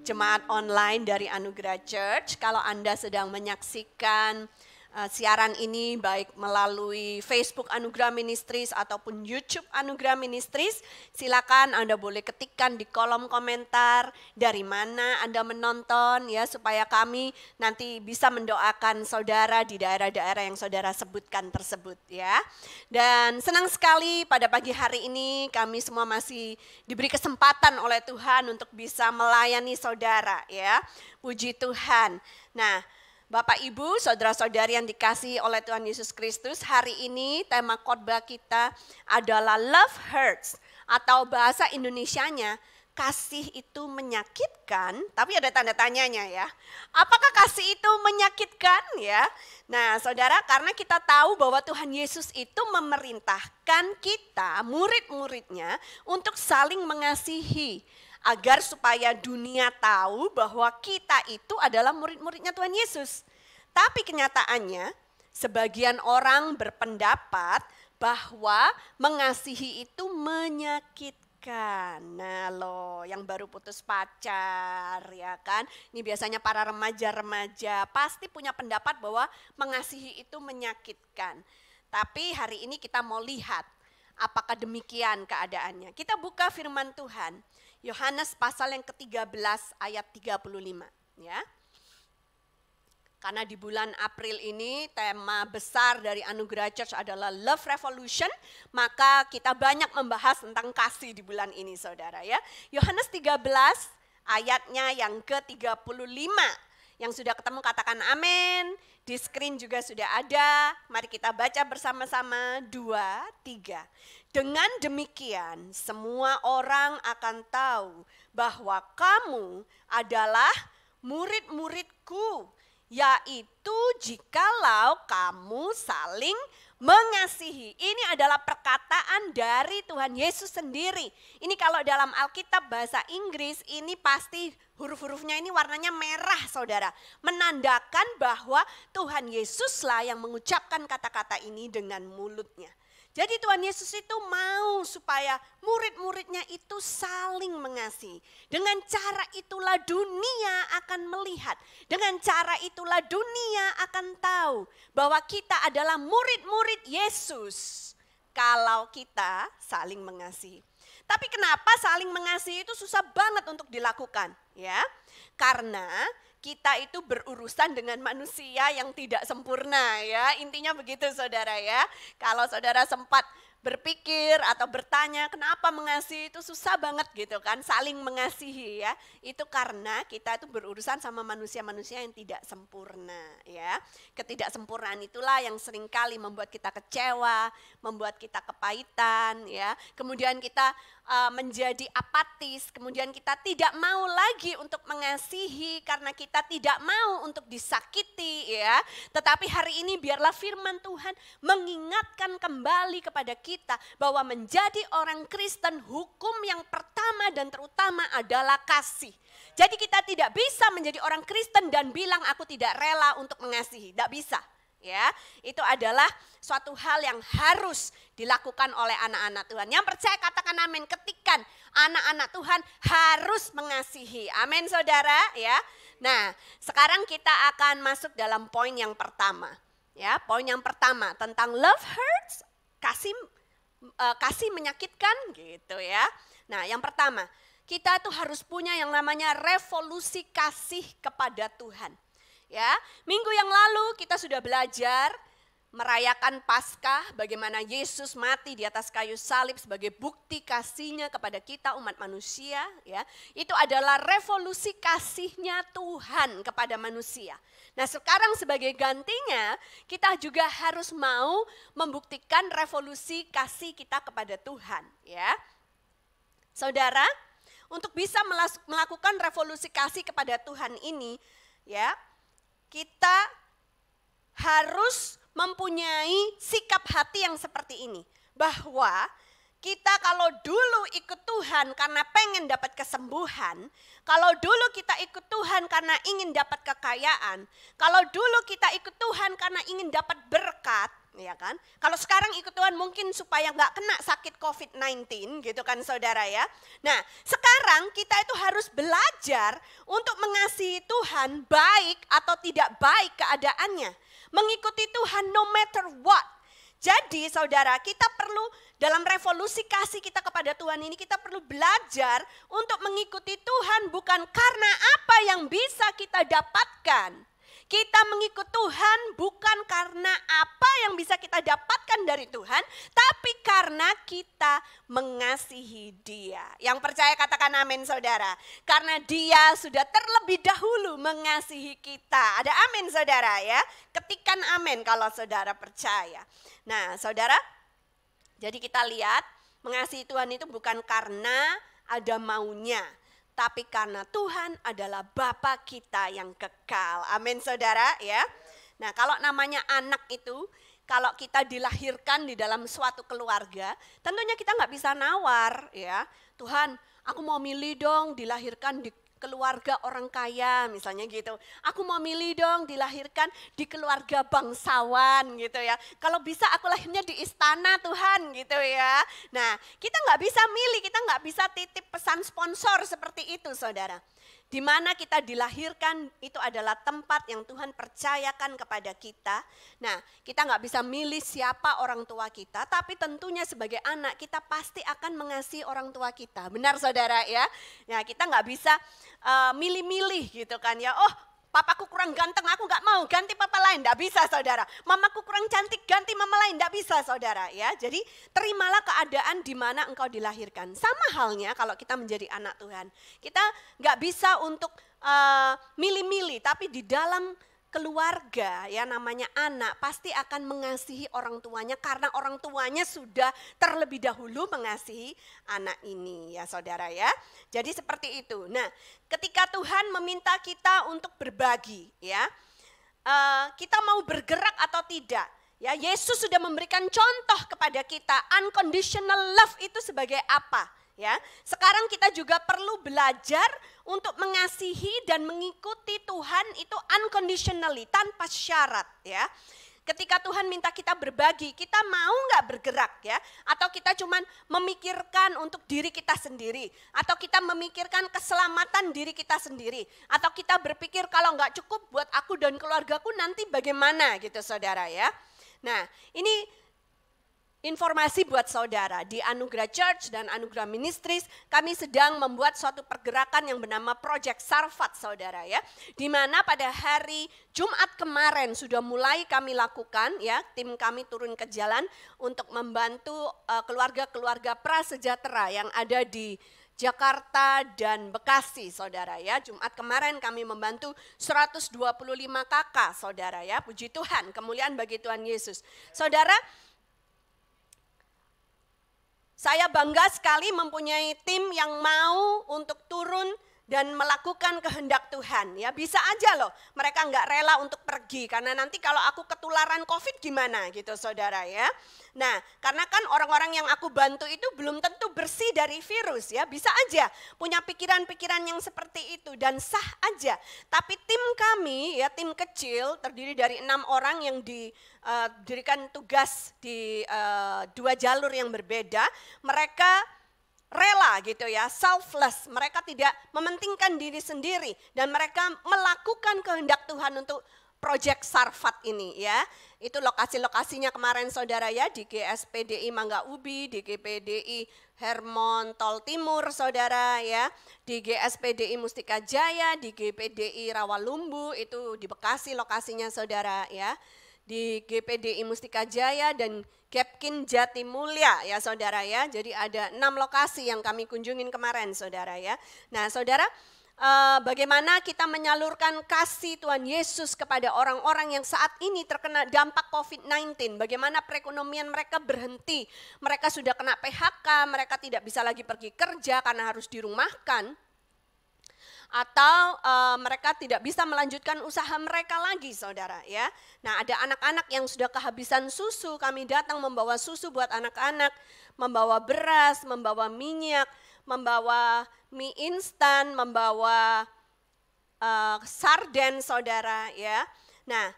jemaat online dari Anugerah Church. Kalau Anda sedang menyaksikan siaran ini baik melalui Facebook Anugerah Ministries ataupun YouTube Anugerah Ministries, silakan Anda boleh ketikkan di kolom komentar dari mana Anda menonton ya, supaya kami nanti bisa mendoakan saudara di daerah-daerah yang saudara sebutkan tersebut ya. Dan senang sekali pada pagi hari ini kami semua masih diberi kesempatan oleh Tuhan untuk bisa melayani saudara ya. Puji Tuhan. Nah, Bapak Ibu, saudara-saudari yang dikasihi oleh Tuhan Yesus Kristus, hari ini tema khotbah kita adalah Love Hurts, atau bahasa Indonesianya kasih itu menyakitkan, tapi ada tanda tanyanya ya. Apakah kasih itu menyakitkan ya? Nah, saudara, karena kita tahu bahwa Tuhan Yesus itu memerintahkan kita, murid-muridnya, untuk saling mengasihi, agar supaya dunia tahu bahwa kita itu adalah murid-muridnya Tuhan Yesus. Tapi kenyataannya sebagian orang berpendapat bahwa mengasihi itu menyakitkan. Nah loh, yang baru putus pacar ya kan, ini biasanya para remaja-remaja pasti punya pendapat bahwa mengasihi itu menyakitkan. Tapi hari ini kita mau lihat apakah demikian keadaannya. Kita buka firman Tuhan. Yohanes pasal yang ke-13 ayat 35 ya. Karena di bulan April ini tema besar dari Anugerah Church adalah Love Revolution, maka kita banyak membahas tentang kasih di bulan ini saudara ya. Yohanes 13 ayatnya yang ke-35. Yang sudah ketemu katakan amin. Di screen juga sudah ada. Mari kita baca bersama-sama 2, 3. Dengan demikian semua orang akan tahu bahwa kamu adalah murid-muridku, yaitu jikalau kamu saling mengasihi. Ini adalah perkataan dari Tuhan Yesus sendiri. Ini kalau dalam Alkitab bahasa Inggris ini pasti huruf-hurufnya ini warnanya merah saudara. Menandakan bahwa Tuhan Yesuslah yang mengucapkan kata-kata ini dengan mulutnya. Jadi Tuhan Yesus itu mau supaya murid-muridnya itu saling mengasihi. Dengan cara itulah dunia akan melihat. Dengan cara itulah dunia akan tahu bahwa kita adalah murid-murid Yesus. Kalau kita saling mengasihi. Tapi kenapa saling mengasihi itu susah banget untuk dilakukan? Ya, karena kita itu berurusan dengan manusia yang tidak sempurna ya. Intinya begitu saudara ya. Kalau saudara sempat berpikir atau bertanya kenapa mengasihi itu susah banget gitu kan, saling mengasihi ya. Itu karena kita itu berurusan sama manusia-manusia yang tidak sempurna ya. Ketidaksempurnaan itulah yang seringkali membuat kita kecewa, membuat kita kepahitan ya. Kemudian kita menjadi apatis, kemudian kita tidak mau lagi untuk mengasihi karena kita tidak mau untuk disakiti ya. Tetapi hari ini biarlah firman Tuhan mengingatkan kembali kepada kita bahwa menjadi orang Kristen hukum yang pertama dan terutama adalah kasih. Jadi kita tidak bisa menjadi orang Kristen dan bilang aku tidak rela untuk mengasihi, tidak bisa. Ya, itu adalah suatu hal yang harus dilakukan oleh anak-anak Tuhan. Yang percaya katakan amin, ketikan anak-anak Tuhan harus mengasihi. Amin saudara ya. Nah, sekarang kita akan masuk dalam poin yang pertama. Ya, poin yang pertama tentang love hurts, kasih menyakitkan gitu ya. Nah, yang pertama, kita tuh harus punya yang namanya revolusi kasih kepada Tuhan. Ya, minggu yang lalu kita sudah belajar merayakan Paskah, bagaimana Yesus mati di atas kayu salib sebagai bukti kasihnya kepada kita umat manusia. Ya, itu adalah revolusi kasihnya Tuhan kepada manusia. Nah sekarang sebagai gantinya kita juga harus mau membuktikan revolusi kasih kita kepada Tuhan. Ya, saudara, untuk bisa melakukan revolusi kasih kepada Tuhan ini, ya, kita harus mempunyai sikap hati yang seperti ini. Bahwa kita kalau dulu ikut Tuhan karena pengen dapat kesembuhan, kalau dulu kita ikut Tuhan karena ingin dapat kekayaan, kalau dulu kita ikut Tuhan karena ingin dapat berkat, ya kan? Kalau sekarang ikut Tuhan mungkin supaya nggak kena sakit COVID-19 gitu kan saudara ya. Nah sekarang kita itu harus belajar untuk mengasihi Tuhan baik atau tidak baik keadaannya. Mengikuti Tuhan no matter what. Jadi saudara, kita perlu dalam revolusi kasih kita kepada Tuhan ini, kita perlu belajar untuk mengikuti Tuhan bukan karena apa yang bisa kita dapatkan. Kita mengikut Tuhan bukan karena apa yang bisa kita dapatkan dari Tuhan, tapi karena kita mengasihi Dia. Yang percaya katakan amin saudara. Karena Dia sudah terlebih dahulu mengasihi kita. Ada amin saudara ya. Ketikan amin kalau saudara percaya. Nah saudara, jadi kita lihat mengasihi Tuhan itu bukan karena ada maunya. Tapi karena Tuhan adalah Bapa kita yang kekal. Amin saudara ya. Nah kalau namanya anak itu, kalau kita dilahirkan di dalam suatu keluarga, tentunya kita nggak bisa nawar ya. Tuhan aku mau milih dong dilahirkan di keluarga orang kaya misalnya gitu. Aku mau milih dong dilahirkan di keluarga bangsawan gitu ya. Kalau bisa aku lahirnya di istana Tuhan gitu ya. Nah kita nggak bisa milih, kita nggak bisa titip pesan sponsor seperti itu saudara. Di mana kita dilahirkan itu adalah tempat yang Tuhan percayakan kepada kita. Nah kita nggak bisa milih siapa orang tua kita, tapi tentunya sebagai anak kita pasti akan mengasihi orang tua kita. Benar saudara ya? Nah kita nggak bisa milih-milih gitu kan ya. Oh papaku kurang ganteng, aku nggak mau ganti papa lain, nggak bisa saudara. Mamaku kurang cantik, ganti mama lain, nggak bisa saudara ya. Jadi terimalah keadaan di mana engkau dilahirkan. Sama halnya kalau kita menjadi anak Tuhan, kita nggak bisa untuk milih-milih, tapi di dalam keluarga ya namanya anak pasti akan mengasihi orang tuanya karena orang tuanya sudah terlebih dahulu mengasihi anak ini ya saudara ya. Jadi seperti itu. Nah ketika Tuhan meminta kita untuk berbagi ya, kita mau bergerak atau tidak ya, Yesus sudah memberikan contoh kepada kita unconditional love itu sebagai apa. Ya, sekarang kita juga perlu belajar untuk mengasihi dan mengikuti Tuhan itu unconditionally, tanpa syarat ya. Ketika Tuhan minta kita berbagi, kita mau nggak bergerak ya? Atau kita cuman memikirkan untuk diri kita sendiri? Atau kita memikirkan keselamatan diri kita sendiri? Atau kita berpikir kalau nggak cukup buat aku dan keluargaku nanti bagaimana gitu saudara ya. Nah ini informasi buat saudara, di Anugerah Church dan Anugerah Ministries kami sedang membuat suatu pergerakan yang bernama Project Sarfat saudara ya. Di mana pada hari Jumat kemarin sudah mulai kami lakukan ya, tim kami turun ke jalan untuk membantu keluarga-keluarga prasejahtera yang ada di Jakarta dan Bekasi saudara ya. Jumat kemarin kami membantu 125 kakak saudara ya. Puji Tuhan, kemuliaan bagi Tuhan Yesus. Saudara, saya bangga sekali mempunyai tim yang mau untuk turun dan melakukan kehendak Tuhan. Ya bisa aja loh, mereka nggak rela untuk pergi karena nanti kalau aku ketularan COVID gimana gitu saudara ya. Nah karena kan orang-orang yang aku bantu itu belum tentu bersih dari virus ya. Bisa aja punya pikiran-pikiran yang seperti itu dan sah aja. Tapi tim kami ya, tim kecil terdiri dari 6 orang yang diberikan tugas di 2 jalur yang berbeda. Mereka rela gitu ya, selfless, mereka tidak mementingkan diri sendiri dan mereka melakukan kehendak Tuhan untuk Project Sarfat ini ya. Itu lokasi-lokasinya kemarin saudara ya, di GSPDI Mangga Ubi, di GPDI Hermon Tol Timur saudara ya, di GSPDI Mustika Jaya, di GPDI Rawalumbu, itu di Bekasi lokasinya saudara ya. Di GPDI Mustika Jaya dan Gapkin Jatimulya ya saudara ya. Jadi ada 6 lokasi yang kami kunjungin kemarin saudara ya. Nah saudara, bagaimana kita menyalurkan kasih Tuhan Yesus kepada orang-orang yang saat ini terkena dampak COVID-19. Bagaimana perekonomian mereka berhenti. Mereka sudah kena PHK, mereka tidak bisa lagi pergi kerja karena harus dirumahkan. Atau mereka tidak bisa melanjutkan usaha mereka lagi saudara ya. Nah ada anak-anak yang sudah kehabisan susu, kami datang membawa susu buat anak-anak, membawa beras, membawa minyak, membawa mie instan, membawa sarden saudara ya. Nah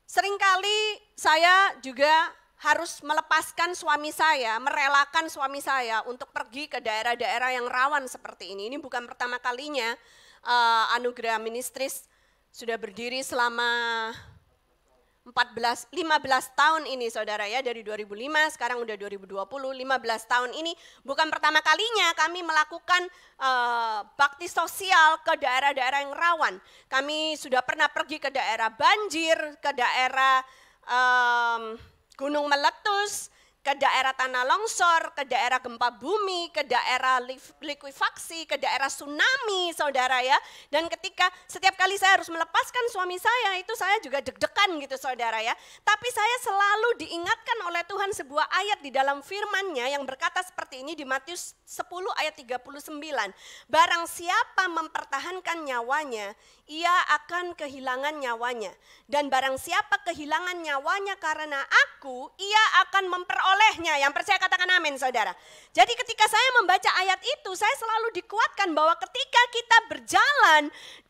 Seringkali saya juga harus melepaskan suami saya, merelakan suami saya untuk pergi ke daerah-daerah yang rawan seperti ini. Ini bukan pertama kalinya Anugerah Ministries sudah berdiri selama 15 tahun ini saudara ya, dari 2005 sekarang udah 2020, 15 tahun ini bukan pertama kalinya kami melakukan bakti sosial ke daerah-daerah yang rawan. Kami sudah pernah pergi ke daerah banjir, ke daerah gunung meletus, ke daerah tanah longsor, ke daerah gempa bumi, ke daerah likuifaksi, ke daerah tsunami, saudara ya. Dan ketika setiap kali saya harus melepaskan suami saya, itu saya juga deg-degan gitu saudara ya. Tapi saya selalu diingatkan oleh Tuhan sebuah ayat di dalam firman-Nya yang berkata seperti ini di Matius 10 ayat 39. Barang siapa mempertahankan nyawanya, ia akan kehilangan nyawanya. Dan barang siapa kehilangan nyawanya karena aku, ia akan memperolehnya. Yang percaya katakan amin saudara. Jadi ketika saya membaca ayat itu, saya selalu dikuatkan bahwa ketika kita berjalan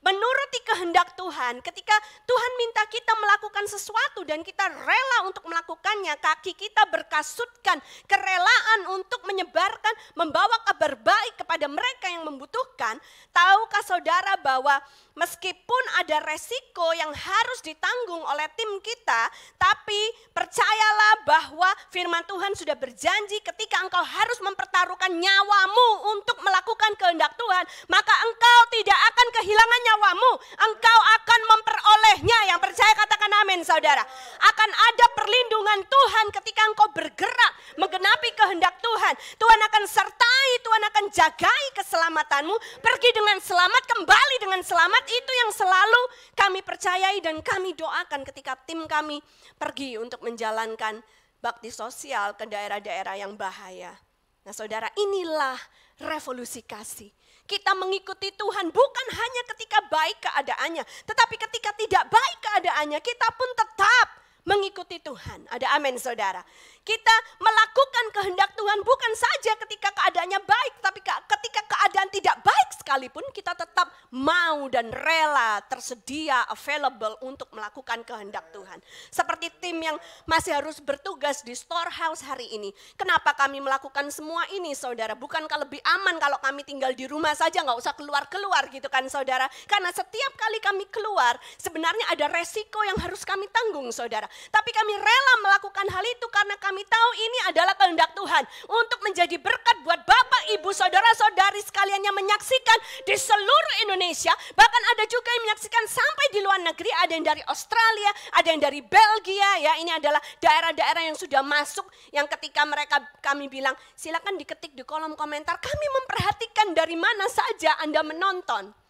menuruti kehendak Tuhan, ketika Tuhan minta kita melakukan sesuatu dan kita rela untuk melakukannya, kaki kita berkasutkan kerelaan untuk menyebarkan, membawa kabar baik kepada mereka yang membutuhkan. Tahukah saudara bahwa meskipun ada resiko yang harus ditanggung oleh tim kita, tapi percayalah bahwa firman Tuhan sudah berjanji ketika engkau harus mempertaruhkan nyawamu untuk melakukan kehendak Tuhan, maka engkau tidak akan kehilangan nyawamu, engkau akan memperolehnya. Yang percaya katakan amin saudara. Akan ada perlindungan Tuhan ketika engkau bergerak menggenapi kehendak Tuhan. Tuhan akan sertai, Tuhan akan jagai keselamatanmu, pergi dengan selamat, kembali dengan selamat. Itu yang selalu kami percayai dan kami doakan ketika tim kami pergi untuk menjalankan bakti sosial ke daerah-daerah yang bahaya. Nah saudara, inilah revolusi kasih. Kita mengikuti Tuhan bukan hanya ketika baik keadaannya, tetapi ketika tidak baik keadaannya, kita pun tetap mengikuti Tuhan. Ada amin saudara. Kita melakukan kehendak Tuhan bukan saja ketika keadaannya baik, tapi ketika keadaan tidak baik sekalipun kita tetap mau dan rela, tersedia, available untuk melakukan kehendak Tuhan. Seperti tim yang masih harus bertugas di storehouse hari ini. Kenapa kami melakukan semua ini saudara? Bukankah lebih aman kalau kami tinggal di rumah saja, nggak usah keluar-keluar gitu kan saudara? Karena setiap kali kami keluar sebenarnya ada resiko yang harus kami tanggung saudara. Tapi kami rela melakukan hal itu karena kami tahu ini adalah kehendak Tuhan untuk menjadi berkat buat Bapak, Ibu, saudara-saudari sekalian yang menyaksikan di seluruh Indonesia. Bahkan ada juga yang menyaksikan sampai di luar negeri, ada yang dari Australia, ada yang dari Belgia ya. Ini adalah daerah-daerah yang sudah masuk, yang ketika kami bilang silakan diketik di kolom komentar, kami memperhatikan dari mana saja Anda menonton.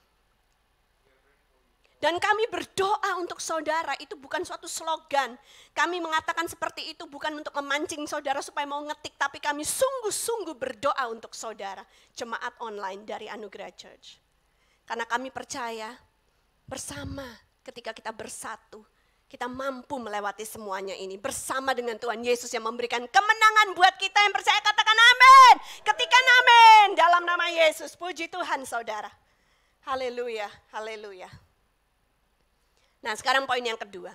Dan kami berdoa untuk saudara, itu bukan suatu slogan. Kami mengatakan seperti itu bukan untuk memancing saudara supaya mau ngetik, tapi kami sungguh-sungguh berdoa untuk saudara, jemaat online dari Anugerah Church. Karena kami percaya bersama ketika kita bersatu, kita mampu melewati semuanya ini bersama dengan Tuhan Yesus yang memberikan kemenangan buat kita yang percaya. Katakan amin. Ketikan amin dalam nama Yesus. Puji Tuhan saudara. Haleluya, haleluya. Nah sekarang poin yang kedua.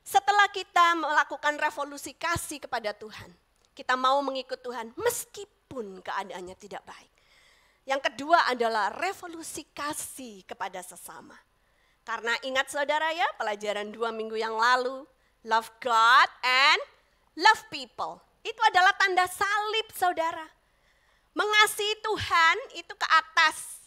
Setelah kita melakukan revolusi kasih kepada Tuhan, kita mau mengikut Tuhan meskipun keadaannya tidak baik. Yang kedua adalah revolusi kasih kepada sesama. Karena ingat saudara ya, pelajaran 2 minggu yang lalu, love God and love people. Itu adalah tanda salib saudara. Mengasihi Tuhan itu ke atas.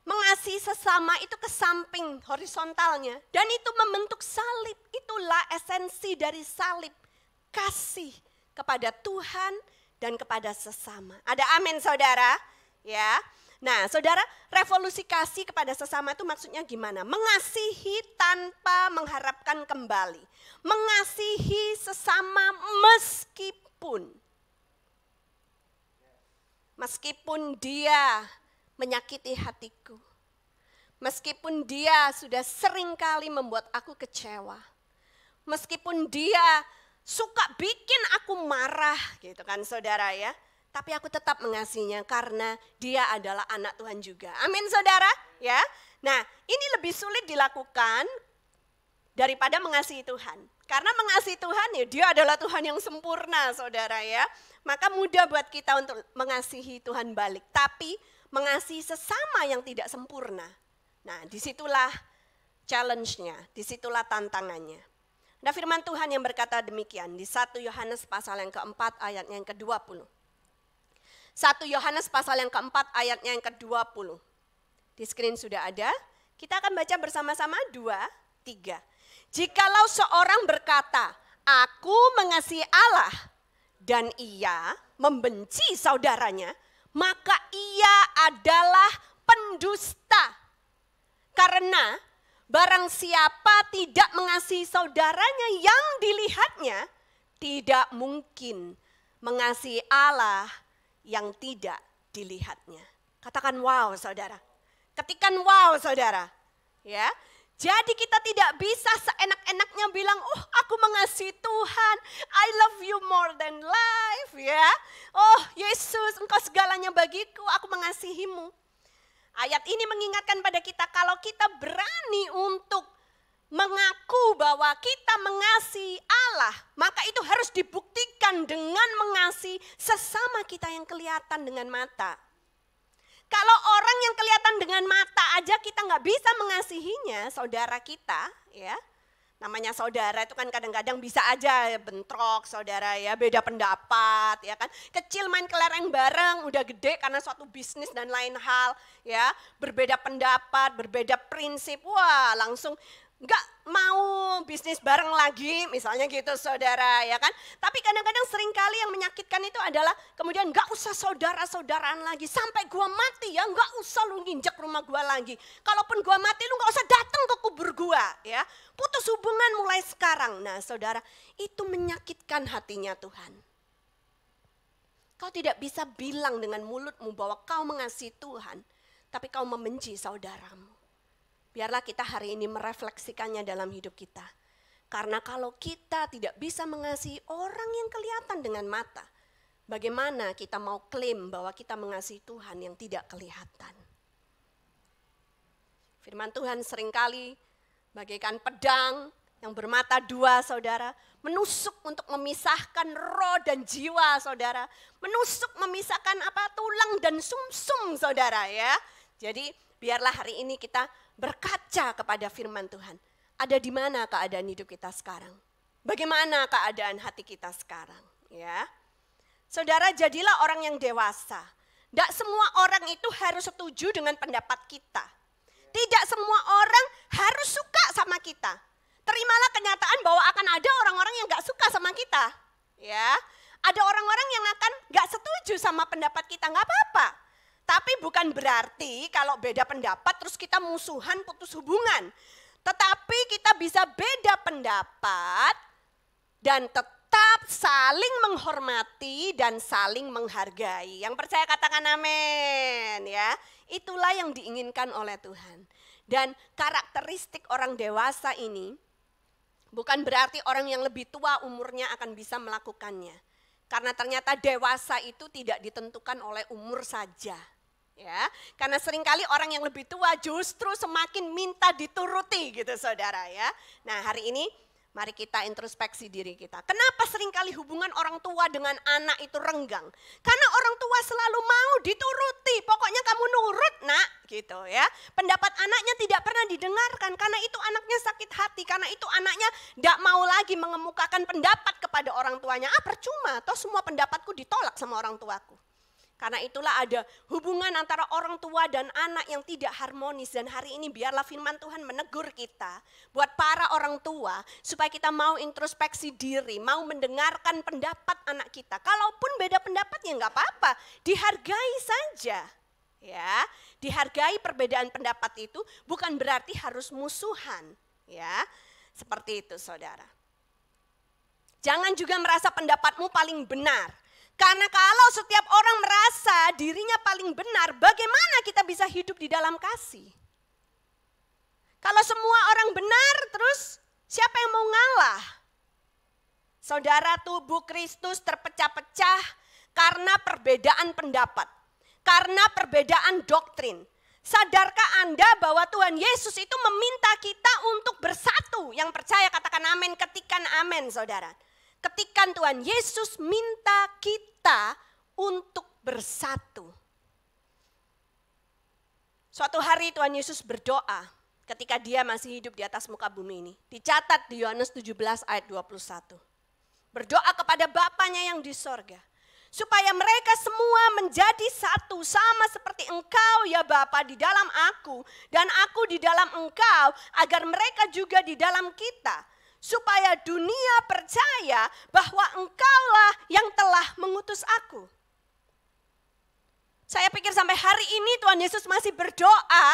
Mengasihi sesama itu ke samping horizontalnya. Dan itu membentuk salib. Itulah esensi dari salib. Kasih kepada Tuhan dan kepada sesama. Ada amin saudara? Ya. Nah saudara, revolusi kasih kepada sesama itu maksudnya gimana? Mengasihi tanpa mengharapkan kembali. Mengasihi sesama meskipun dia menyakiti hatiku. Meskipun dia sudah sering kali membuat aku kecewa. Meskipun dia suka bikin aku marah gitu kan saudara ya. Tapi aku tetap mengasihinya karena dia adalah anak Tuhan juga. Amin saudara ya. Nah ini lebih sulit dilakukan daripada mengasihi Tuhan. Karena mengasihi Tuhan ya dia adalah Tuhan yang sempurna saudara ya. Maka mudah buat kita untuk mengasihi Tuhan balik. Tapi mengasihi sesama yang tidak sempurna. Nah disitulah challenge-nya, disitulah tantangannya. Nah firman Tuhan yang berkata demikian di 1 Yohanes pasal yang keempat ayatnya yang ke-20. 1 Yohanes pasal yang keempat ayatnya yang ke-20. Di screen sudah ada. Kita akan baca bersama-sama 2, 3. Jikalau seorang berkata, aku mengasihi Allah dan ia membenci saudaranya, maka ia adalah pendusta. Karena barang siapa tidak mengasihi saudaranya yang dilihatnya, tidak mungkin mengasihi Allah yang tidak dilihatnya. Katakan wow saudara. Ketikan wow saudara. Ya. Jadi kita tidak bisa seenak-enaknya bilang, oh aku mengasihi Tuhan, I love you more than life. Ya. Oh Yesus engkau segalanya bagiku, aku mengasihimu. Ayat ini mengingatkan pada kita kalau kita berani untuk mengaku bahwa kita mengasihi Allah, maka itu harus dibuktikan dengan mengasihi sesama kita yang kelihatan dengan mata. Kalau orang yang kelihatan dengan mata aja kita nggak bisa mengasihinya, saudara kita, ya. Namanya saudara itu kan kadang-kadang bisa aja bentrok saudara ya, beda pendapat ya kan. Kecil main kelereng bareng, udah gede karena suatu bisnis dan lain hal ya. Berbeda pendapat, berbeda prinsip, wah langsung nggak mau bisnis bareng lagi misalnya gitu saudara ya kan. Tapi kadang-kadang seringkali yang menyakitkan itu adalah kemudian nggak usah saudara-saudaraan lagi. Sampai gua mati ya nggak usah lu nginjek rumah gua lagi. Kalaupun gua mati lu nggak usah datang ke kubur gua ya. Putus hubungan mulai sekarang. Nah saudara itu menyakitkan hatinya Tuhan. Kau tidak bisa bilang dengan mulutmu bahwa kau mengasihi Tuhan. Tapi kau membenci saudaramu. Biarlah kita hari ini merefleksikannya dalam hidup kita. Karena kalau kita tidak bisa mengasihi orang yang kelihatan dengan mata, bagaimana kita mau klaim bahwa kita mengasihi Tuhan yang tidak kelihatan? Firman Tuhan seringkali bagaikan pedang yang bermata dua saudara, menusuk untuk memisahkan roh dan jiwa saudara, menusuk memisahkan tulang dan sumsum saudara ya. Jadi biarlah hari ini kita berkaca kepada firman Tuhan. Ada di mana keadaan hidup kita sekarang? Bagaimana keadaan hati kita sekarang? Ya, saudara jadilah orang yang dewasa. Tidak semua orang itu harus setuju dengan pendapat kita. Tidak semua orang harus suka sama kita. Terimalah kenyataan bahwa akan ada orang-orang yang gak suka sama kita. Ya, ada orang-orang yang akan gak setuju sama pendapat kita, gak apa-apa. Tapi bukan berarti kalau beda pendapat terus kita musuhan putus hubungan. Tetapi kita bisa beda pendapat dan tetap saling menghormati dan saling menghargai. Yang percaya katakan amin ya. Itulah yang diinginkan oleh Tuhan. Dan karakteristik orang dewasa ini bukan berarti orang yang lebih tua umurnya akan bisa melakukannya. Karena ternyata dewasa itu tidak ditentukan oleh umur saja. Ya, karena seringkali orang yang lebih tua justru semakin minta dituruti gitu saudara ya. Nah hari ini mari kita introspeksi diri kita. Kenapa seringkali hubungan orang tua dengan anak itu renggang? Karena orang tua selalu mau dituruti, pokoknya kamu nurut nak gitu ya. Pendapat anaknya tidak pernah didengarkan karena itu anaknya sakit hati. Karena itu anaknya tidak mau lagi mengemukakan pendapat kepada orang tuanya. Percuma, toh semua pendapatku ditolak sama orang tuaku. Karena itulah ada hubungan antara orang tua dan anak yang tidak harmonis. Dan hari ini biarlah firman Tuhan menegur kita. Buat para orang tua supaya kita mau introspeksi diri. Mau mendengarkan pendapat anak kita. Kalaupun beda pendapat ya nggak apa-apa. Dihargai saja. Ya, dihargai perbedaan pendapat itu bukan berarti harus musuhan. Ya, seperti itu saudara. Jangan juga merasa pendapatmu paling benar. Karena kalau setiap orang merasa dirinya paling benar, bagaimana kita bisa hidup di dalam kasih? Kalau semua orang benar, terus siapa yang mau ngalah? Saudara, tubuh Kristus terpecah-pecah karena perbedaan pendapat, karena perbedaan doktrin. Sadarkah Anda bahwa Tuhan Yesus itu meminta kita untuk bersatu? Yang percaya katakan amin, ketikan amin saudara. Ketikan Tuhan Yesus minta kita untuk bersatu. Suatu hari Tuhan Yesus berdoa ketika dia masih hidup di atas muka bumi ini. Dicatat di Yohanes 17 ayat 21. Berdoa kepada Bapanya yang di sorga. Supaya mereka semua menjadi satu sama seperti Engkau ya Bapa di dalam aku dan aku di dalam Engkau, agar mereka juga di dalam kita. Supaya dunia percaya bahwa Engkaulah yang telah mengutus aku. Saya pikir sampai hari ini Tuhan Yesus masih berdoa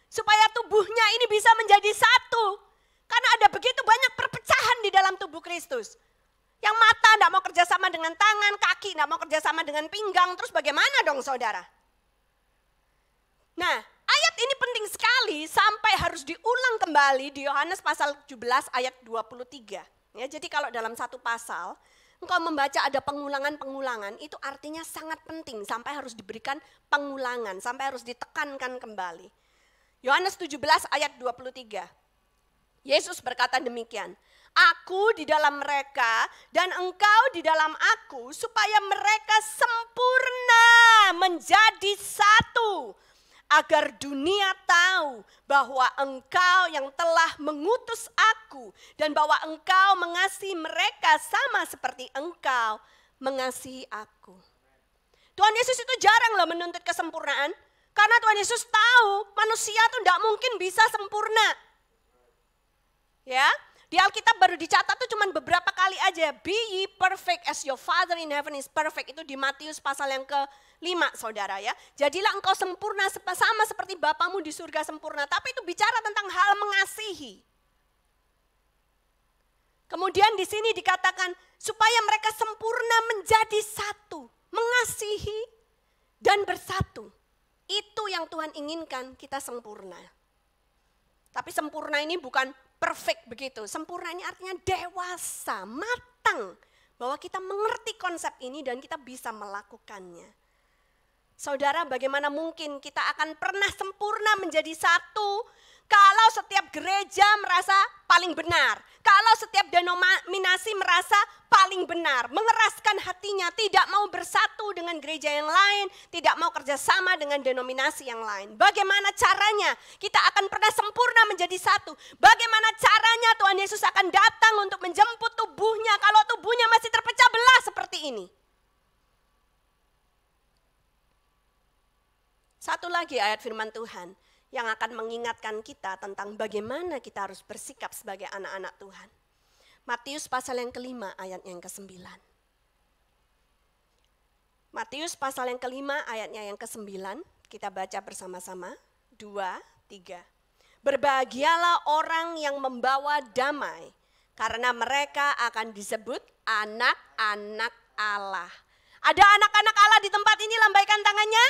supaya tubuhnya ini bisa menjadi satu. Karena ada begitu banyak perpecahan di dalam tubuh Kristus. Yang mata tidak mau kerjasama dengan tangan, kaki tidak mau kerjasama dengan pinggang, terus bagaimana dong saudara? Nah, ayat ini penting sekali sampai harus diulang kembali di Yohanes pasal 17 ayat 23. Ya, jadi kalau dalam satu pasal, engkau membaca ada pengulangan-pengulangan, itu artinya sangat penting sampai harus diberikan pengulangan, sampai harus ditekankan kembali. Yohanes 17 ayat 23. Yesus berkata demikian. Aku di dalam mereka dan engkau di dalam aku supaya mereka sempurna menjadi satu. Agar dunia tahu bahwa engkau yang telah mengutus aku dan bahwa engkau mengasihi mereka sama seperti engkau mengasihi aku. Tuhan Yesus itu jarang loh menuntut kesempurnaan. Karena Tuhan Yesus tahu manusia itu tidak mungkin bisa sempurna. Ya. Di Alkitab baru dicatat tuh cuma beberapa kali aja. Be ye perfect as your Father in heaven is perfect. Itu di Matius pasal yang ke-5 saudara ya. Jadilah engkau sempurna sama seperti Bapamu di surga sempurna. Tapi itu bicara tentang hal mengasihi. Kemudian di sini dikatakan supaya mereka sempurna menjadi satu. Mengasihi dan bersatu. Itu yang Tuhan inginkan kita sempurna. Tapi sempurna ini bukan perfect begitu. Sempurna ini artinya dewasa, matang. Bahwa kita mengerti konsep ini dan kita bisa melakukannya. Saudara, bagaimana mungkin kita akan pernah sempurna menjadi satu kalau setiap gereja merasa paling benar. Kalau setiap denominasi merasa paling benar. Mengeraskan hatinya, tidak mau bersatu dengan gereja yang lain. Tidak mau kerjasama dengan denominasi yang lain. Bagaimana caranya kita akan pernah sempurna menjadi satu? Bagaimana caranya Tuhan Yesus akan datang untuk menjemput tubuhnya kalau tubuhnya masih terpecah belah seperti ini? Satu lagi ayat firman Tuhan yang akan mengingatkan kita tentang bagaimana kita harus bersikap sebagai anak-anak Tuhan. Matius pasal yang ke-5 ayat yang ke-9. Matius pasal yang ke-5 ayatnya yang ke-9, kita baca bersama-sama. 2, 3. Berbahagialah orang yang membawa damai, karena mereka akan disebut anak-anak Allah. Ada anak-anak Allah di tempat ini, lambaikan tangannya.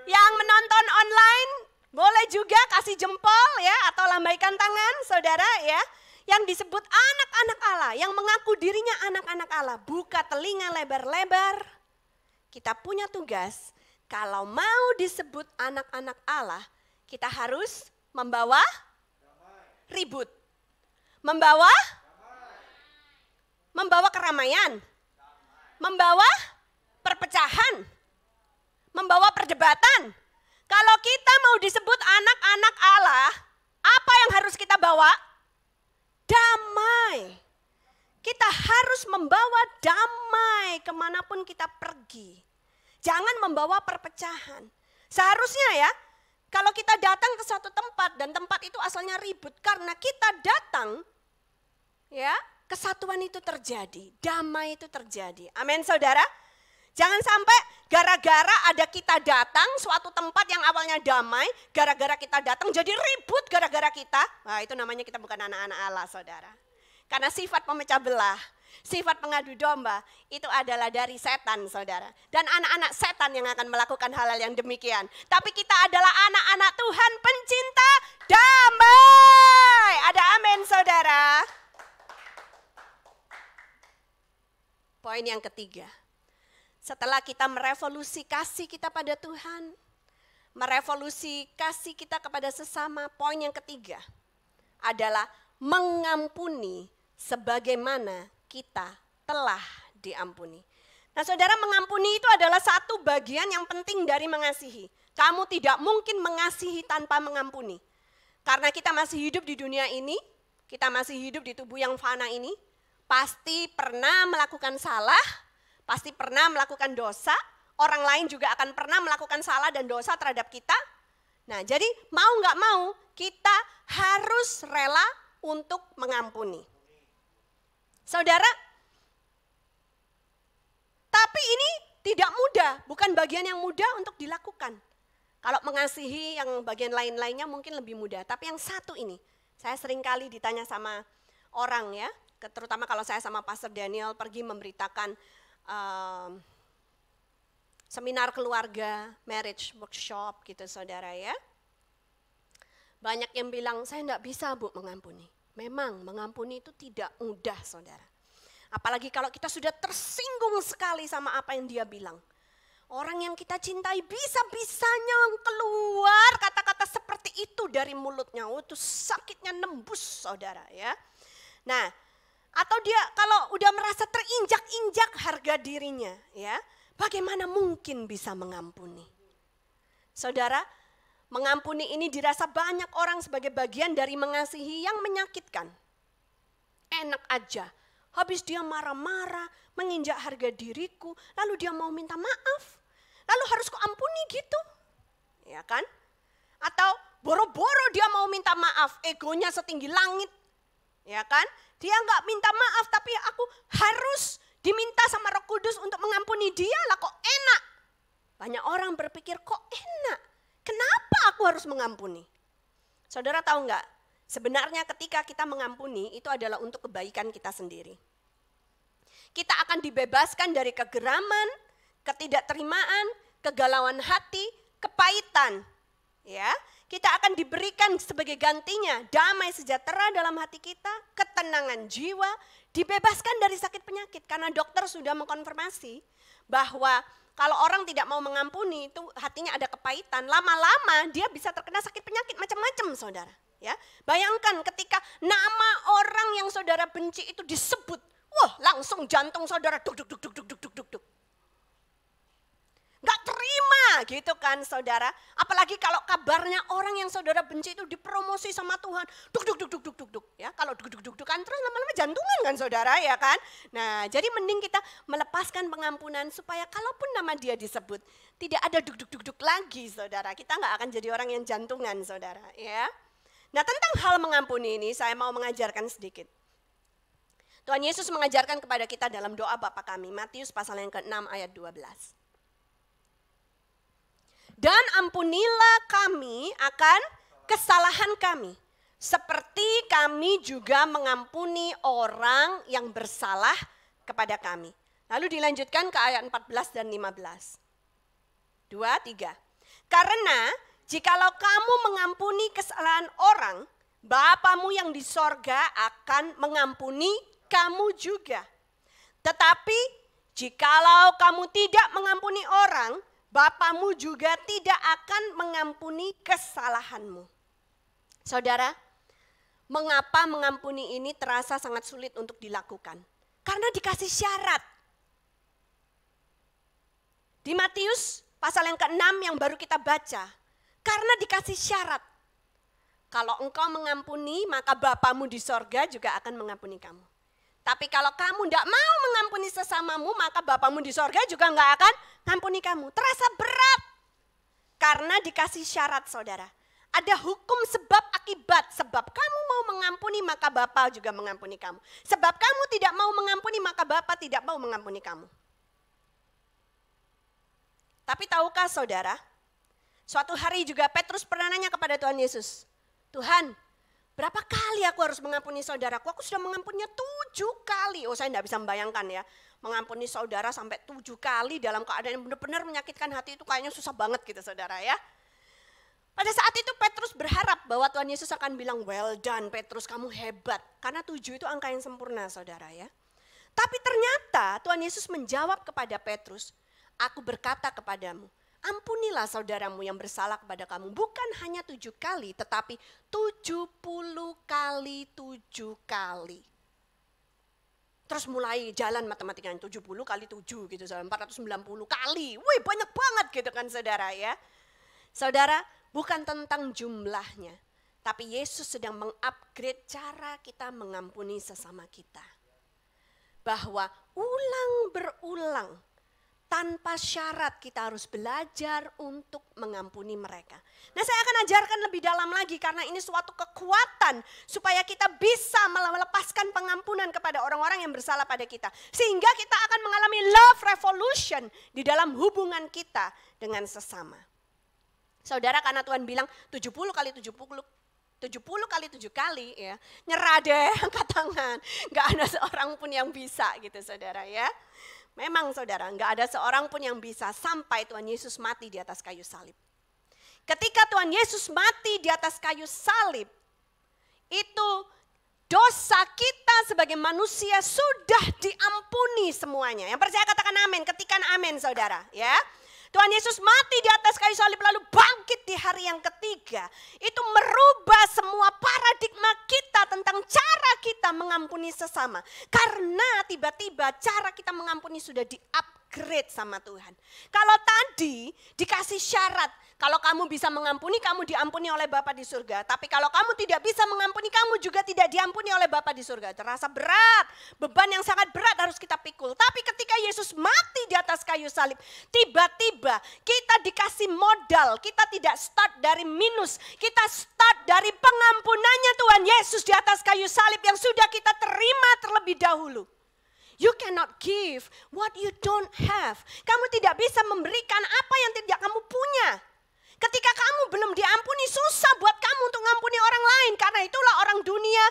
Yang menonton online, boleh juga kasih jempol ya atau lambaikan tangan saudara ya. Yang disebut anak-anak Allah, yang mengaku dirinya anak-anak Allah. Buka telinga lebar-lebar. Kita punya tugas, kalau mau disebut anak-anak Allah, kita harus membawa ribut. Membawa keramaian. Membawa perpecahan. Membawa perdebatan. Kalau kita mau disebut anak-anak Allah, apa yang harus kita bawa? Damai. Kita harus membawa damai kemanapun kita pergi. Jangan membawa perpecahan. Seharusnya ya, kalau kita datang ke suatu tempat dan tempat itu asalnya ribut, karena kita datang, ya kesatuan itu terjadi, damai itu terjadi. Amin saudara. Jangan sampai gara-gara ada kita datang suatu tempat yang awalnya damai, gara-gara kita datang jadi ribut gara-gara kita. Nah, itu namanya kita bukan anak-anak Allah, saudara. Karena sifat pemecah belah, sifat pengadu domba, itu adalah dari setan, saudara. Dan anak-anak setan yang akan melakukan hal-hal yang demikian. Tapi kita adalah anak-anak Tuhan pencinta damai. Ada amin, saudara. Poin yang ketiga. Setelah kita merevolusi kasih kita pada Tuhan, merevolusi kasih kita kepada sesama. Poin yang ketiga adalah mengampuni sebagaimana kita telah diampuni. Nah saudara, mengampuni itu adalah satu bagian yang penting dari mengasihi. Kamu tidak mungkin mengasihi tanpa mengampuni. Karena kita masih hidup di dunia ini, kita masih hidup di tubuh yang fana ini, pasti pernah melakukan salah, pasti pernah melakukan dosa, orang lain juga akan pernah melakukan salah dan dosa terhadap kita. Nah jadi mau nggak mau kita harus rela untuk mengampuni. Saudara, tapi ini tidak mudah, bukan bagian yang mudah untuk dilakukan. Kalau mengasihi yang bagian lain-lainnya mungkin lebih mudah, tapi yang satu ini, saya sering kali ditanya sama orang ya, terutama kalau saya sama Pastor Daniel pergi memberitakan seminar keluarga, marriage workshop gitu saudara ya. Banyak yang bilang, saya enggak bisa Bu mengampuni. Memang mengampuni itu tidak mudah saudara. Apalagi kalau kita sudah tersinggung sekali sama apa yang dia bilang. Orang yang kita cintai bisa-bisanya keluar kata-kata seperti itu dari mulutnya. Oh, itu sakitnya nembus saudara ya. Nah, atau dia kalau udah merasa terinjak-injak harga dirinya ya. Bagaimana mungkin bisa mengampuni? Saudara, mengampuni ini dirasa banyak orang sebagai bagian dari mengasihi yang menyakitkan. Enak aja. Habis dia marah-marah, menginjak harga diriku, lalu dia mau minta maaf. Lalu harus kuampuni gitu. Ya kan? Atau boro-boro dia mau minta maaf, egonya setinggi langit. Ya kan? Dia enggak minta maaf tapi aku harus diminta sama Roh Kudus untuk mengampuni dia lah, kok enak. Banyak orang berpikir kok enak. Kenapa aku harus mengampuni? Saudara tahu enggak? Sebenarnya ketika kita mengampuni itu adalah untuk kebaikan kita sendiri. Kita akan dibebaskan dari kegeraman, ketidakterimaan, kegalauan hati, kepahitan. Ya, kita akan diberikan sebagai gantinya damai sejahtera dalam hati kita, ketenangan jiwa, dibebaskan dari sakit penyakit. Karena dokter sudah mengkonfirmasi bahwa kalau orang tidak mau mengampuni itu hatinya ada kepahitan, lama-lama dia bisa terkena sakit penyakit macam-macam saudara. Ya, bayangkan ketika nama orang yang saudara benci itu disebut, wah langsung jantung saudara duk duk duk duk duk duk duk duk duk. Gak terima gitu kan saudara. Apalagi kalau kabarnya orang yang saudara benci itu dipromosi sama Tuhan, duk duk duk duk duk duk duk. Ya, kalau duk duk duk duk kan terus lama-lama jantungan kan saudara ya kan. Nah jadi mending kita melepaskan pengampunan supaya kalaupun nama dia disebut tidak ada duk duk duk duk lagi saudara. Kita gak akan jadi orang yang jantungan saudara ya. Nah tentang hal mengampuni ini saya mau mengajarkan sedikit. Tuhan Yesus mengajarkan kepada kita dalam doa Bapa kami, Matius pasal yang ke-6 ayat 12. Dan ampunilah kami akan kesalahan kami, seperti kami juga mengampuni orang yang bersalah kepada kami. Lalu dilanjutkan ke ayat 14 dan 15. 2, 3. Karena jikalau kamu mengampuni kesalahan orang, Bapamu yang di sorga akan mengampuni kamu juga. Tetapi jikalau kamu tidak mengampuni orang, Bapamu juga tidak akan mengampuni kesalahanmu. Saudara, mengapa mengampuni ini terasa sangat sulit untuk dilakukan? Karena dikasih syarat. Di Matius pasal yang ke-6 yang baru kita baca, karena dikasih syarat. Kalau engkau mengampuni, maka Bapamu di sorga juga akan mengampuni kamu. Tapi kalau kamu tidak mau mengampuni sesamamu, maka Bapamu di sorga juga enggak akan mengampuni kamu. Terasa berat. Karena dikasih syarat saudara. Ada hukum sebab akibat. Sebab kamu mau mengampuni, maka Bapa juga mengampuni kamu. Sebab kamu tidak mau mengampuni, maka Bapa tidak mau mengampuni kamu. Tapi tahukah saudara, suatu hari juga Petrus pernah nanya kepada Tuhan Yesus, Tuhan, berapa kali aku harus mengampuni saudaraku? Aku sudah mengampuninya 7 kali. Oh saya tidak bisa membayangkan ya, mengampuni saudara sampai 7 kali dalam keadaan yang benar-benar menyakitkan hati itu kayaknya susah banget gitu saudara ya. Pada saat itu Petrus berharap bahwa Tuhan Yesus akan bilang, well done Petrus, kamu hebat. Karena 7 itu angka yang sempurna saudara ya. Tapi ternyata Tuhan Yesus menjawab kepada Petrus, aku berkata kepadamu, Ampunilah saudaramu yang bersalah kepada kamu. Bukan hanya 7 kali, tetapi 70 kali 7 kali. Terus mulai jalan matematikanya 70 kali 7 gitu, 490 kali. Wih, banyak banget gitu kan saudara ya. Saudara, bukan tentang jumlahnya, tapi Yesus sedang mengupgrade cara kita mengampuni sesama kita. Bahwa ulang berulang, tanpa syarat kita harus belajar untuk mengampuni mereka. Nah, saya akan ajarkan lebih dalam lagi karena ini suatu kekuatan supaya kita bisa melepaskan pengampunan kepada orang-orang yang bersalah pada kita. Sehingga kita akan mengalami love revolution di dalam hubungan kita dengan sesama. Saudara, karena Tuhan bilang 70 kali 7 kali ya, nyerah deh, angkat tangan. Gak ada seorang pun yang bisa gitu saudara ya. Memang saudara, nggak ada seorang pun yang bisa sampai Tuhan Yesus mati di atas kayu salib. Ketika Tuhan Yesus mati di atas kayu salib, itu dosa kita sebagai manusia sudah diampuni semuanya. Yang percaya katakan amin, ketikan amin saudara ya. Tuhan Yesus mati di atas kayu salib lalu bangkit di hari yang ketiga. Itu merubah semua paradigma kita tentang cara kita mengampuni sesama. Karena tiba-tiba cara kita mengampuni sudah di-upgrade sama Tuhan. Kalau tadi dikasih syarat, kalau kamu bisa mengampuni, kamu diampuni oleh Bapa di surga. Tapi kalau kamu tidak bisa mengampuni, kamu juga tidak diampuni oleh Bapa di surga. Terasa berat, beban yang sangat berat harus kita pikul. Tapi ketika Yesus mati di atas kayu salib, tiba-tiba kita dikasih modal. Kita tidak start dari minus, kita start dari pengampunannya Tuhan Yesus di atas kayu salib yang sudah kita terima terlebih dahulu. You cannot give what you don't have. Kamu tidak bisa memberikan apa yang tidak kamu punya. Ketika kamu belum diampuni, susah buat kamu untuk mengampuni orang lain. Karena itulah orang dunia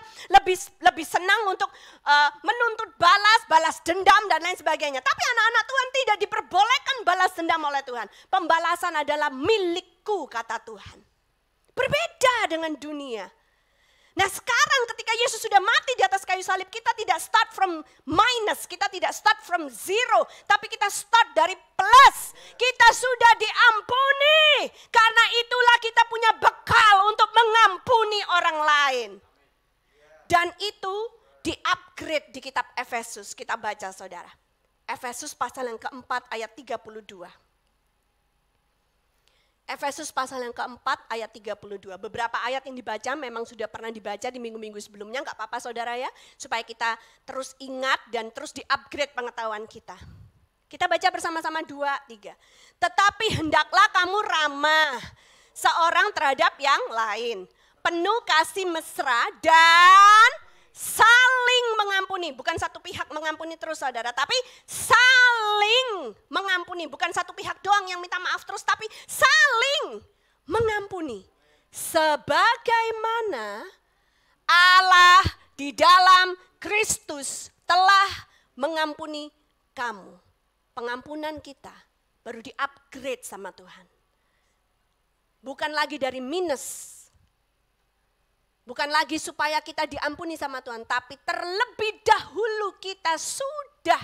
lebih senang untuk menuntut balas dendam dan lain sebagainya. Tapi anak-anak Tuhan tidak diperbolehkan balas dendam oleh Tuhan. Pembalasan adalah milikku, kata Tuhan. Berbeda dengan dunia. Nah sekarang ketika Yesus sudah mati di atas kayu salib, kita tidak start from minus, kita tidak start from zero, tapi kita start dari plus. Kita sudah diampuni, karena itulah kita punya bekal untuk mengampuni orang lain. Dan itu di-upgrade di kitab Efesus, kita baca saudara. Efesus pasal yang keempat ayat 32. Efesus pasal yang keempat ayat 32. Beberapa ayat yang dibaca memang sudah pernah dibaca di minggu-minggu sebelumnya. Gak apa-apa saudara ya. Supaya kita terus ingat dan terus di-upgrade pengetahuan kita. Kita baca bersama-sama 2, 3. Tetapi hendaklah kamu ramah seorang terhadap yang lain. Penuh kasih mesra dan saling mengampuni. Bukan satu pihak mengampuni terus saudara, tapi saling mengampuni. Bukan satu pihak doang yang minta maaf terus, tapi saling mengampuni. Sebagaimana Allah di dalam Kristus telah mengampuni kamu. Pengampunan kita baru di-upgrade sama Tuhan. Bukan lagi dari minus. Bukan lagi supaya kita diampuni sama Tuhan, tapi terlebih dahulu kita sudah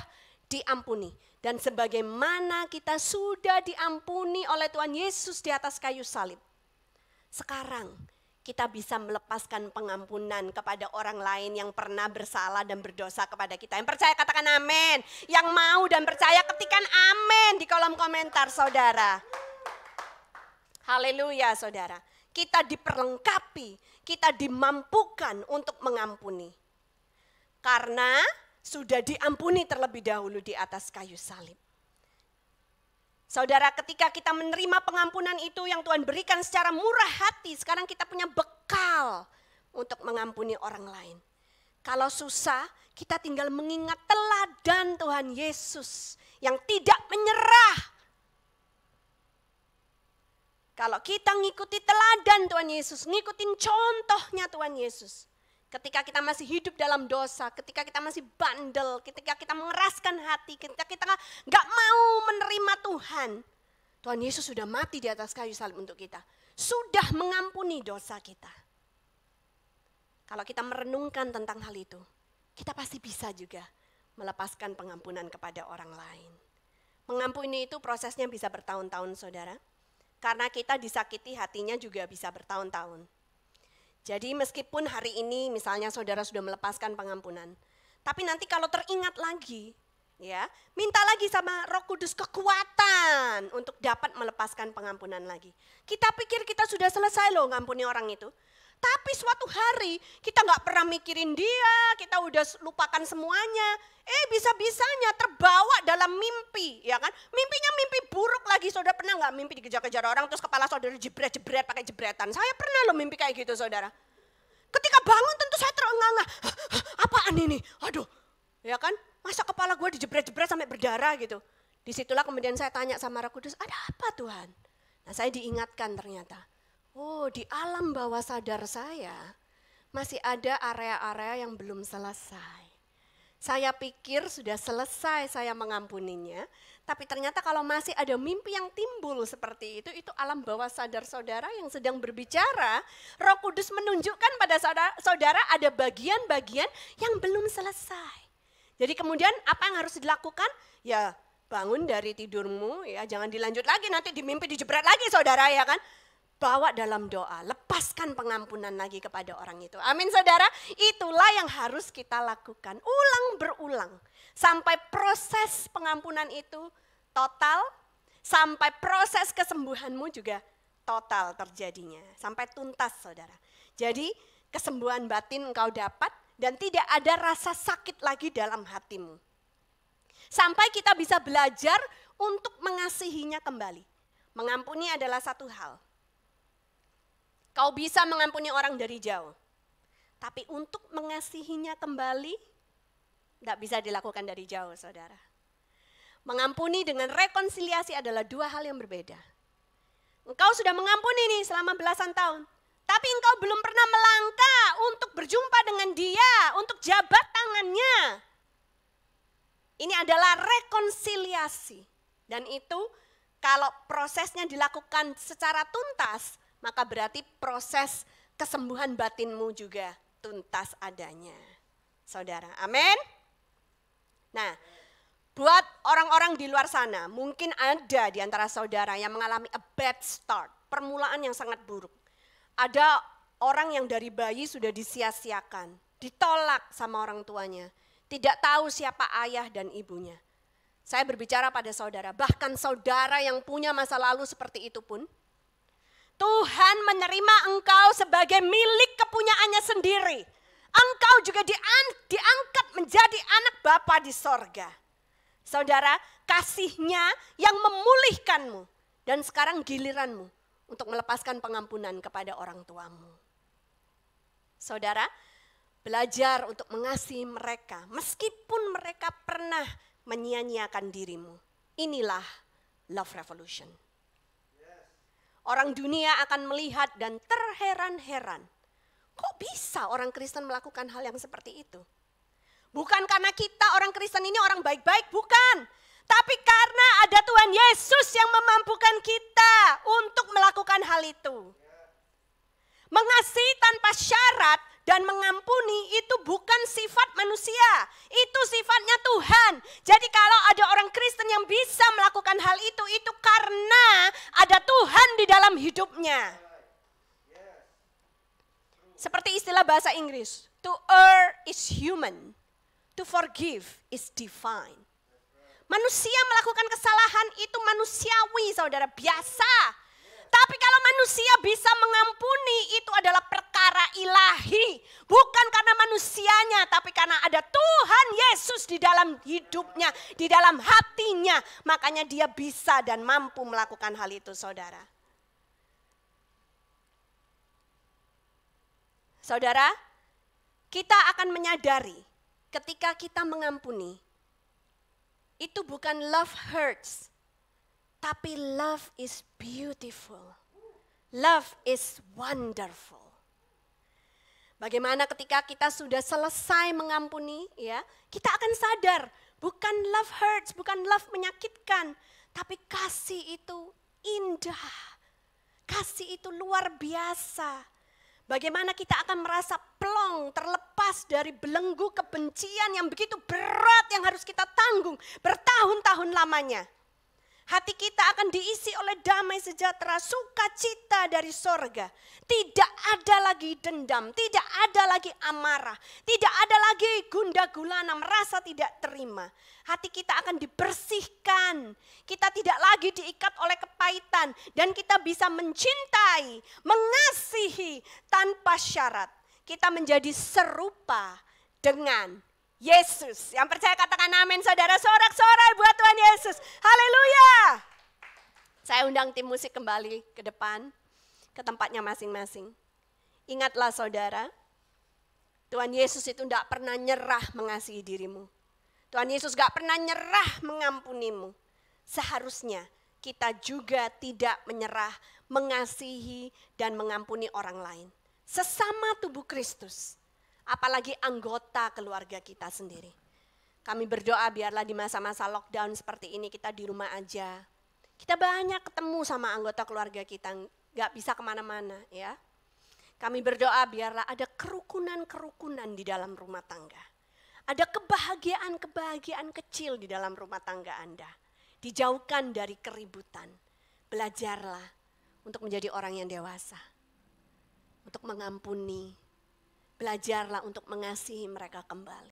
diampuni. Dan sebagaimana kita sudah diampuni oleh Tuhan Yesus di atas kayu salib, sekarang kita bisa melepaskan pengampunan kepada orang lain yang pernah bersalah dan berdosa kepada kita. Yang percaya katakan amin. Yang mau dan percaya ketikkan amin di kolom komentar saudara. Haleluya saudara. Kita diperlengkapi, kita dimampukan untuk mengampuni. Karena sudah diampuni terlebih dahulu di atas kayu salib. Saudara, ketika kita menerima pengampunan itu yang Tuhan berikan secara murah hati, sekarang kita punya bekal untuk mengampuni orang lain. Kalau susah, kita tinggal mengingat teladan Tuhan Yesus yang tidak menyerah. Kalau kita ngikuti teladan Tuhan Yesus, ngikutin contohnya Tuhan Yesus. Ketika kita masih hidup dalam dosa, ketika kita masih bandel, ketika kita mengeraskan hati, ketika kita gak mau menerima Tuhan. Tuhan Yesus sudah mati di atas kayu salib untuk kita. Sudah mengampuni dosa kita. Kalau kita merenungkan tentang hal itu, kita pasti bisa juga melepaskan pengampunan kepada orang lain. Mengampuni itu prosesnya bisa bertahun-tahun, saudara. Karena kita disakiti hatinya juga bisa bertahun-tahun. Jadi meskipun hari ini misalnya saudara sudah melepaskan pengampunan, tapi nanti kalau teringat lagi, ya, minta lagi sama Roh Kudus kekuatan untuk dapat melepaskan pengampunan lagi. Kita pikir kita sudah selesai loh ngampuni orang itu. Tapi suatu hari kita nggak pernah mikirin dia, kita udah lupakan semuanya. Bisa-bisanya terbawa dalam mimpi, ya kan? Mimpinya mimpi buruk lagi. Saudara pernah nggak mimpi dikejar-kejar orang terus kepala saudara jebret-jebret pakai jebretan? Saya pernah loh mimpi kayak gitu, saudara. Ketika bangun tentu saya terengah-engah. Apaan ini? Aduh, ya kan? Masa kepala gue dijebret-jebret sampai berdarah gitu. Disitulah kemudian saya tanya sama Roh Kudus, ada apa Tuhan? Nah, saya diingatkan ternyata. Oh, di alam bawah sadar saya masih ada area-area yang belum selesai. Saya pikir sudah selesai saya mengampuninya, tapi ternyata kalau masih ada mimpi yang timbul seperti itu alam bawah sadar saudara yang sedang berbicara. Roh Kudus menunjukkan pada saudara ada bagian-bagian yang belum selesai. Jadi kemudian apa yang harus dilakukan? Ya bangun dari tidurmu, ya jangan dilanjut lagi, nanti di mimpi dijebret lagi saudara, ya kan. Bawa dalam doa, lepaskan pengampunan lagi kepada orang itu. Amin saudara, itulah yang harus kita lakukan. Ulang berulang, sampai proses pengampunan itu total, sampai proses kesembuhanmu juga total terjadinya. Sampai tuntas saudara. Jadi kesembuhan batin engkau dapat dan tidak ada rasa sakit lagi dalam hatimu. Sampai kita bisa belajar untuk mengasihinya kembali. Mengampuni adalah satu hal. Kau bisa mengampuni orang dari jauh. Tapi untuk mengasihinya kembali, tidak bisa dilakukan dari jauh, saudara. Mengampuni dengan rekonsiliasi adalah dua hal yang berbeda. Engkau sudah mengampuni nih selama belasan tahun. Tapi engkau belum pernah melangkah untuk berjumpa dengan dia, untuk jabat tangannya. Ini adalah rekonsiliasi. Dan itu kalau prosesnya dilakukan secara tuntas, maka berarti proses kesembuhan batinmu juga tuntas adanya. Saudara, amin. Nah, buat orang-orang di luar sana, mungkin ada di antara saudara yang mengalami a bad start, permulaan yang sangat buruk. Ada orang yang dari bayi sudah disia-siakan, ditolak sama orang tuanya, tidak tahu siapa ayah dan ibunya. Saya berbicara pada saudara, bahkan saudara yang punya masa lalu seperti itu pun, Tuhan menerima engkau sebagai milik kepunyaannya sendiri. Engkau juga diangkat menjadi anak Bapa di sorga. Saudara, kasih-Nya yang memulihkanmu. Dan sekarang giliranmu untuk melepaskan pengampunan kepada orang tuamu. Saudara, belajar untuk mengasihi mereka meskipun mereka pernah menyia-nyiakan dirimu. Inilah love revolution. Orang dunia akan melihat dan terheran-heran. Kok bisa orang Kristen melakukan hal yang seperti itu? Bukan karena kita orang Kristen ini orang baik-baik, bukan. Tapi karena ada Tuhan Yesus yang memampukan kita untuk melakukan hal itu. Mengasihi tanpa syarat dan mengampuni itu bukan sifat manusia. Itu sifatnya Tuhan. Jadi kalau ada orang Kristen yang bisa melakukan hal itu karena ada Tuhan di dalam hidupnya. Seperti istilah bahasa Inggris, to err is human, to forgive is divine. Manusia melakukan kesalahan itu manusiawi, saudara, biasa. Tapi kalau manusia bisa mengampuni, itu adalah perkara ilahi. Bukan karena manusianya, tapi karena ada Tuhan Yesus di dalam hidupnya, di dalam hatinya. Makanya dia bisa dan mampu melakukan hal itu, saudara. Saudara, kita akan menyadari ketika kita mengampuni, itu bukan love hurts, tapi love is beautiful. Love is wonderful. Bagaimana ketika kita sudah selesai mengampuni, ya, kita akan sadar bukan love hurts, bukan love menyakitkan, tapi kasih itu indah. Kasih itu luar biasa. Bagaimana kita akan merasa plong, terlepas dari belenggu kebencian yang begitu berat yang harus kita tanggung bertahun-tahun lamanya. Hati kita akan diisi oleh damai sejahtera, sukacita dari sorga. Tidak ada lagi dendam, tidak ada lagi amarah, tidak ada lagi gundah gulana, merasa tidak terima. Hati kita akan dibersihkan, kita tidak lagi diikat oleh kepahitan. Dan kita bisa mencintai, mengasihi tanpa syarat. Kita menjadi serupa dengan Yesus. Yang percaya katakan amin saudara, sorak-sorai buat Tuhan Yesus. Haleluya. Saya undang tim musik kembali ke depan, ke tempatnya masing-masing. Ingatlah saudara, Tuhan Yesus itu tidak pernah nyerah mengasihi dirimu. Tuhan Yesus gak pernah nyerah mengampunimu. Seharusnya kita juga tidak menyerah mengasihi dan mengampuni orang lain. Sesama tubuh Kristus. Apalagi anggota keluarga kita sendiri. Kami berdoa biarlah di masa-masa lockdown seperti ini kita di rumah aja. Kita banyak ketemu sama anggota keluarga kita, gak bisa kemana-mana ya. Kami berdoa biarlah ada kerukunan-kerukunan di dalam rumah tangga. Ada kebahagiaan-kebahagiaan kecil di dalam rumah tangga Anda. Dijauhkan dari keributan. Belajarlah untuk menjadi orang yang dewasa. Untuk mengampuni. Belajarlah untuk mengasihi mereka kembali.